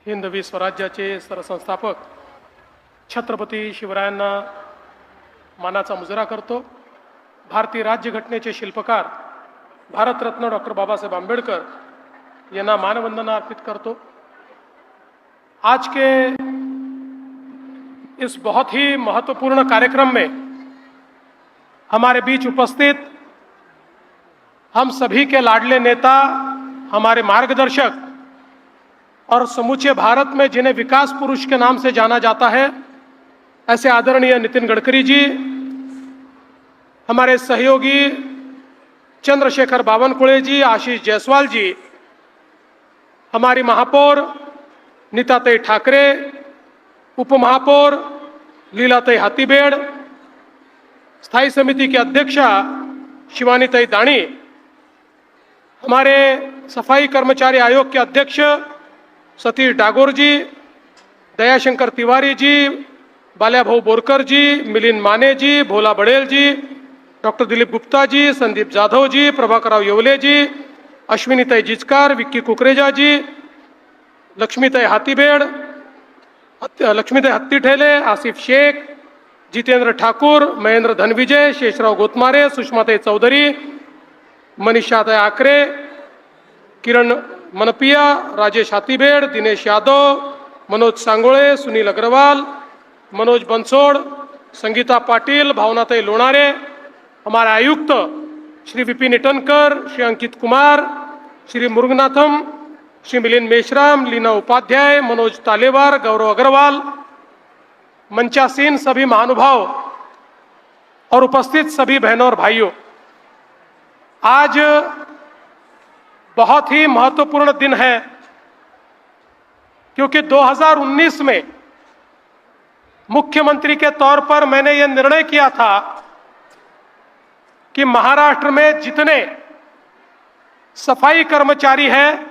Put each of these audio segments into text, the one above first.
हिंदवी स्वराज्याचे सरसंस्थापक छत्रपती शिवरायांना मानाचा मुजरा करतो। भारतीय राज्यघटनेचे शिल्पकार भारतरत्न डॉक्टर बाबासाहेब आंबेडकर यांना मानवंदना अर्पित करतो। आज के इस बहुत ही महत्वपूर्ण कार्यक्रम में हमारे बीच उपस्थित हम सभी के लाडले नेता, हमारे मार्गदर्शक और समूचे भारत में जिन्हें विकास पुरुष के नाम से जाना जाता है, ऐसे आदरणीय नितिन गडकरी जी, हमारे सहयोगी चंद्रशेखर बावनकुळे जी, आशीष जायसवाल जी, हमारी महापौर नीताताई ठाकरे, उपमहापौर लीलाताई हाथीबेड़, स्थायी समिति की अध्यक्षा शिवानीताई दाणी, हमारे सफाई कर्मचारी आयोग के अध्यक्ष सतीश डागोर जी, दयाशंकर तिवारी जी, बाल्याभाऊ बोरकर जी, मिलिंद माने जी, भोला बड़ेल जी, डॉक्टर दिलीप गुप्ता जी, संदीप जाधव जी, प्रभाकरराव येवले जी, अश्विनीताई जिचकार, विक्की कुकरेजा जी, लक्ष्मीताई हाथीबेड़, लक्ष्मीताई हत्तीठेले, आसिफ शेख, जितेंद्र ठाकुर, महेंद्र धनविजय, शेषराव गोतमारे, सुषमाताई चौधरी, मनीषाताई आकरे, किरण मनपिया, राजेश हाथीबेड़, दिनेश यादव, मनोज सांगोळे, सुनील अग्रवाल, मनोज बंसोड़, संगीता पाटिल, भावनाताई लोणारे, हमारे आयुक्त श्री विपिन इटनकर, श्री अंकित कुमार, श्री मुरुगनाथम, श्री मिलिंद मेश्राम, लीना उपाध्याय, मनोज तालेवार, गौरव अग्रवाल, मंचासीन सभी महानुभाव और उपस्थित सभी बहनों और भाइयों, आज बहुत ही महत्वपूर्ण दिन है, क्योंकि 2019 में मुख्यमंत्री के तौर पर मैंने यह निर्णय किया था कि महाराष्ट्र में जितने सफाई कर्मचारी हैं,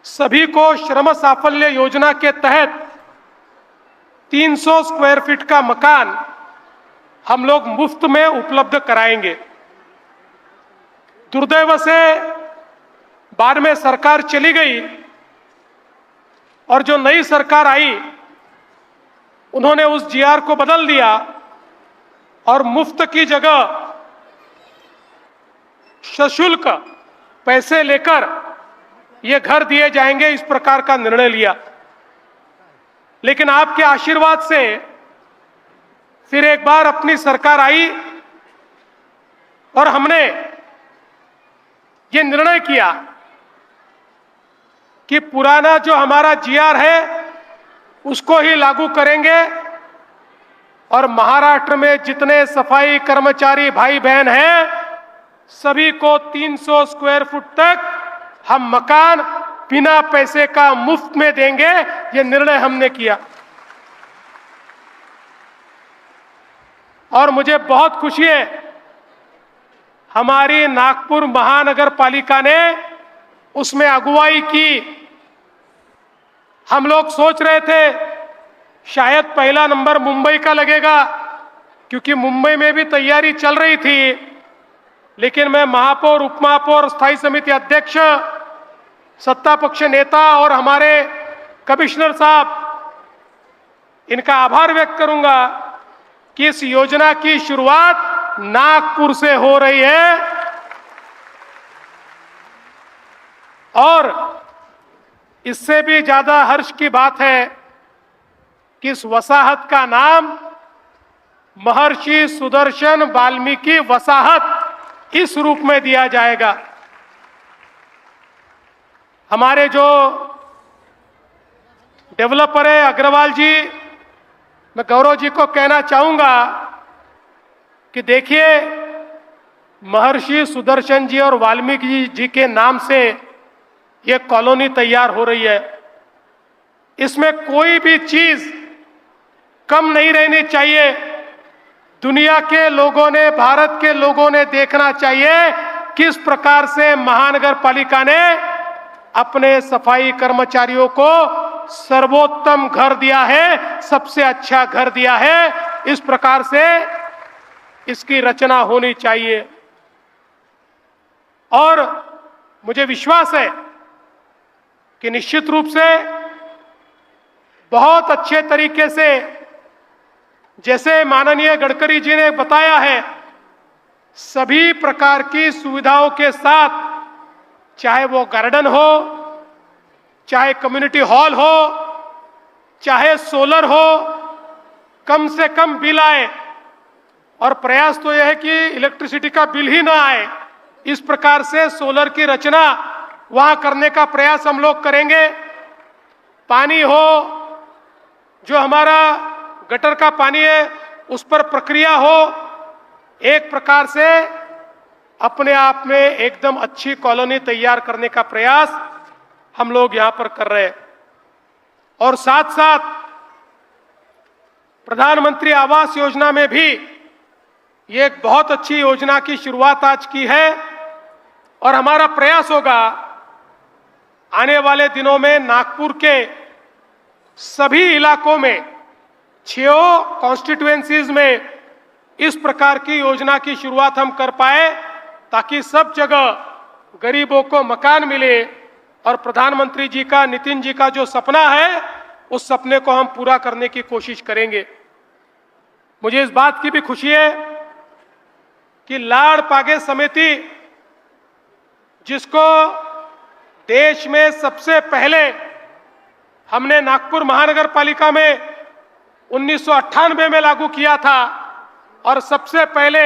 सभी को श्रम साफल्य योजना के तहत 300 स्क्वायर फीट का मकान हम लोग मुफ्त में उपलब्ध कराएंगे। दुर्दैव से बाद में सरकार चली गई और जो नई सरकार आई उन्होंने उस जीआर को बदल दिया और मुफ्त की जगह सशुल्क पैसे लेकर ये घर दिए जाएंगे, इस प्रकार का निर्णय लिया। लेकिन आपके आशीर्वाद से फिर एक बार अपनी सरकार आई और हमने ये निर्णय किया कि पुराना जो हमारा जीआर है उसको ही लागू करेंगे और महाराष्ट्र में जितने सफाई कर्मचारी भाई बहन हैं, सभी को 300 स्क्वायर फुट तक हम मकान बिना पैसे का मुफ्त में देंगे। ये निर्णय हमने किया और मुझे बहुत खुशी है, हमारी नागपुर महानगर पालिका ने उसमें अगुवाई की। हम लोग सोच रहे थे शायद पहला नंबर मुंबई का लगेगा, क्योंकि मुंबई में भी तैयारी चल रही थी, लेकिन मैं महापौर, उपमहापौर, स्थायी समिति अध्यक्ष, सत्ता पक्ष नेता और हमारे कमिश्नर साहब, इनका आभार व्यक्त करूंगा कि इस योजना की शुरुआत नागपुर से हो रही है और इससे भी ज्यादा हर्ष की बात है कि इस वसाहत का नाम महर्षि सुदर्शन वाल्मीकि वसाहत इस रूप में दिया जाएगा। हमारे जो डेवलपर है अग्रवाल जी, मैं गौरव जी को कहना चाहूंगा कि देखिए, महर्षि सुदर्शन जी और वाल्मीकि जी के नाम से यह कॉलोनी तैयार हो रही है। इसमें कोई भी चीज कम नहीं रहनी चाहिए। दुनिया के लोगों ने, भारत के लोगों ने देखना चाहिए किस प्रकार से महानगर पालिका ने अपने सफाई कर्मचारियों को सर्वोत्तम घर दिया है, सबसे अच्छा घर दिया है। इस प्रकार से इसकी रचना होनी चाहिए और मुझे विश्वास है कि निश्चित रूप से बहुत अच्छे तरीके से, जैसे माननीय गडकरी जी ने बताया है, सभी प्रकार की सुविधाओं के साथ, चाहे वो गार्डन हो, चाहे कम्युनिटी हॉल हो, चाहे सोलर हो, कम से कम बिल आए। और प्रयास तो यह है कि इलेक्ट्रिसिटी का बिल ही ना आए, इस प्रकार से सोलर की रचना वहां करने का प्रयास हम लोग करेंगे। पानी हो, जो हमारा गटर का पानी है उस पर प्रक्रिया हो, एक प्रकार से अपने आप में एकदम अच्छी कॉलोनी तैयार करने का प्रयास हम लोग यहां पर कर रहे हैं। और साथ साथ प्रधानमंत्री आवास योजना में भी ये एक बहुत अच्छी योजना की शुरुआत आज की है। और हमारा प्रयास होगा आने वाले दिनों में नागपुर के सभी इलाकों में, 6 कॉन्स्टिट्यूएंसीज में इस प्रकार की योजना की शुरुआत हम कर पाए, ताकि सब जगह गरीबों को मकान मिले। और प्रधानमंत्री जी का, नितिन जी का जो सपना है, उस सपने को हम पूरा करने की कोशिश करेंगे। मुझे इस बात की भी खुशी है कि लाड़ पागे समिति, जिसको देश में सबसे पहले हमने नागपुर महानगर पालिका में 1998 में लागू किया था, और सबसे पहले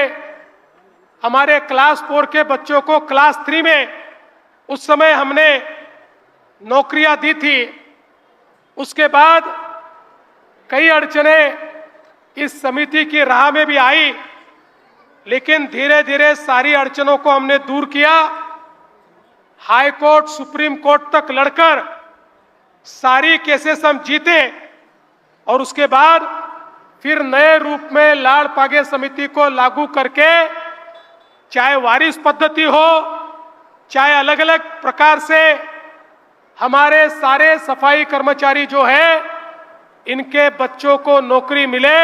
हमारे क्लास 4 के बच्चों को क्लास 3 में उस समय हमने नौकरियां दी थी। उसके बाद कई अड़चनें इस समिति की राह में भी आई, लेकिन धीरे धीरे सारी अड़चनों को हमने दूर किया। हाई कोर्ट, सुप्रीम कोर्ट तक लड़कर सारी केसेस हम जीते, और उसके बाद फिर नए रूप में लाड़ पागे समिति को लागू करके, चाहे वारिस पद्धति हो, चाहे अलग अलग प्रकार से हमारे सारे सफाई कर्मचारी जो है, इनके बच्चों को नौकरी मिले,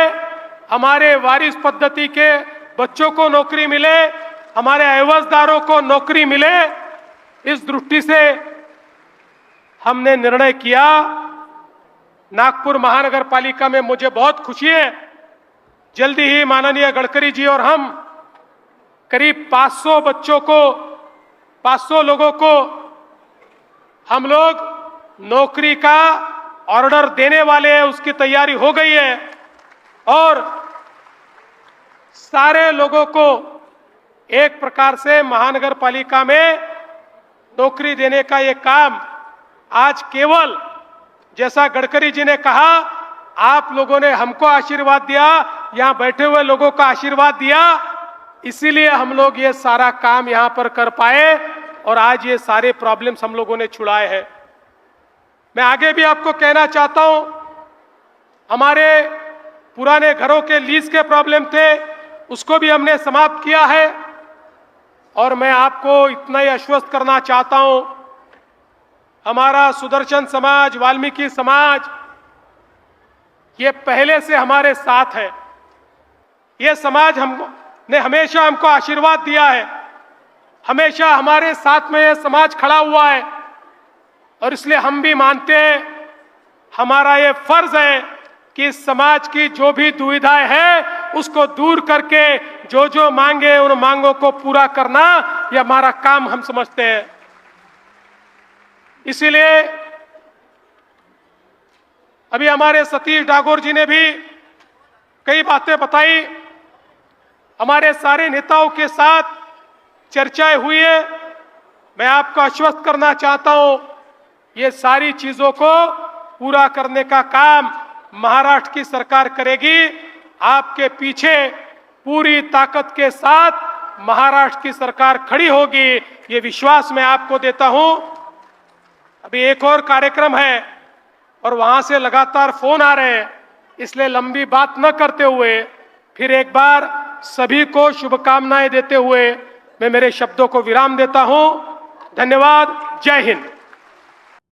हमारे वारिस पद्धति के बच्चों को नौकरी मिले, हमारे एवजदारों को नौकरी मिले। इस दृष्टि से हमने निर्णय किया। नागपुर महानगर पालिका में मुझे बहुत खुशी है, जल्दी ही माननीय गडकरी जी और हम करीब 500 बच्चों को, 500 लोगों को हम लोग नौकरी का ऑर्डर देने वाले हैं। उसकी तैयारी हो गई है, और सारे लोगों को एक प्रकार से महानगर पालिका में नौकरी देने का ये काम आज केवल, जैसा गडकरी जी ने कहा, आप लोगों ने हमको आशीर्वाद दिया, यहां बैठे हुए लोगों का आशीर्वाद दिया, इसीलिए हम लोग ये सारा काम यहां पर कर पाए, और आज ये सारे प्रॉब्लम्स हम लोगों ने छुड़ाए हैं। मैं आगे भी आपको कहना चाहता हूं, हमारे पुराने घरों के लीज के प्रॉब्लम थे, उसको भी हमने समाप्त किया है। और मैं आपको इतना ही आश्वस्त करना चाहता हूं, हमारा सुदर्शन समाज, वाल्मीकि समाज, ये पहले से हमारे साथ है। ये समाज हमने हमेशा हमको आशीर्वाद दिया है, हमेशा हमारे साथ में ये समाज खड़ा हुआ है, और इसलिए हम भी मानते हैं, हमारा ये फर्ज है कि समाज की जो भी दुविधाएं हैं उसको दूर करके जो जो मांगे उन मांगों को पूरा करना, ये हमारा काम हम समझते हैं। इसीलिए अभी हमारे सतीश डागोर जी ने भी कई बातें बताई, हमारे सारे नेताओं के साथ चर्चाएं हुई है। मैं आपको आश्वस्त करना चाहता हूं, ये सारी चीजों को पूरा करने का काम महाराष्ट्र की सरकार करेगी। आपके पीछे पूरी ताकत के साथ महाराष्ट्र की सरकार खड़ी होगी, ये विश्वास मैं आपको देता हूं। अभी एक और कार्यक्रम है और वहां से लगातार फोन आ रहे हैं, इसलिए लंबी बात न करते हुए फिर एक बार सभी को शुभकामनाएं देते हुए मैं मेरे शब्दों को विराम देता हूं। धन्यवाद। जय हिंद।